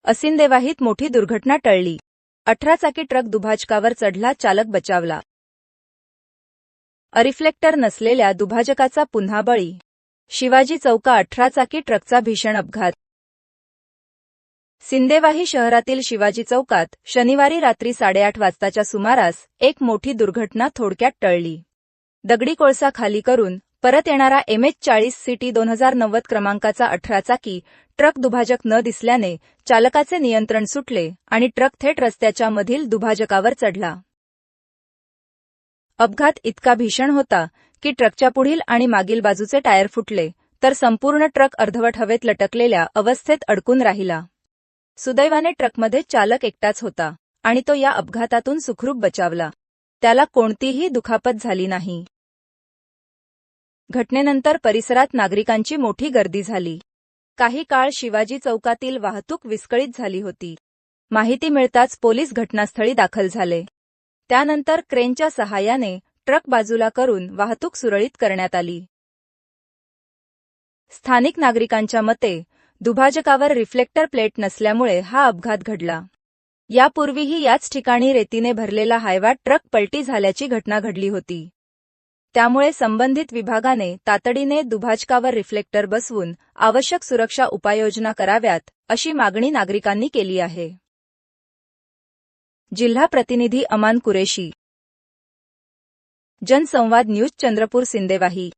असिंदेवाहीत मोठी दुर्घटना टळली. 18 चाकी ट्रक दुभाजकावर चढला, चालक बचावला. रिफ्लेक्टर नसलेल्या दुभाजकाचा पुन्हा बळी. शिवाजी चौका 18 चाकी ट्रकचा भीषण अपघात. सिंदेवाही शहरातील शिवाजी चौकात शनिवारी रात्री 8:30 वाजताच्या सुमारास एक मोठी दुर्घटना थोडक्यात टळली. दगडी कोळसा खाली करून परत येणारा MH40 CT 2090 क्रमांकाचा 18 चाकी ट्रक दुभाजक न दिसल्याने चालकाचे नियंत्रण सुटले आणि ट्रक थेट रस्त्याच्या मधील दुभाजकावर चढला. अपघात इतका भीषण होता की ट्रकच्या पुढील आणि मागील बाजूचे टायर फुटले, तर संपूर्ण ट्रक अर्धवट हवेत लटकलेल्या अवस्थेत अडकून राहिला. सुदैवाने ट्रकमध्ये चालक एकटाच होता आणि तो या अपघातातून सुखरूप बचावला. त्याला कोणतीही दुखापत झाली नाही. घटनेनंतर परिसरात नागरिकांची मोठी गर्दी झाली. काही काळ शिवाजी चौकातील वाहतूक विस्कळीत झाली होती. माहिती मिळताच पोलीस घटनास्थळी दाखल झाले. त्यानंतर क्रेनच्या सहाय्याने ट्रक बाजूला करून वाहतूक सुरळीत करण्यात आली. स्थानिक नागरिकांच्या मते दुभाजकावर रिफ्लेक्टर प्लेट नसल्यामुळे हा अपघात घडला. यापूर्वीही याच ठिकाणी रेतीने भरलेला हायवा ट्रक पलटी झाल्याची घटना घडली होती. त्यामुळे संबंधित विभागाने तातडीने दुभाजकावर रिफ्लेक्टर बसवून आवश्यक सुरक्षा उपाययोजना कराव्यात, अशी मागणी नागरिकांनी केली आहे. जिल्हा प्रतिनिधी अमान कुरेशी, जनसंवाद न्यूज, चंद्रपूर. सिंदेवाही.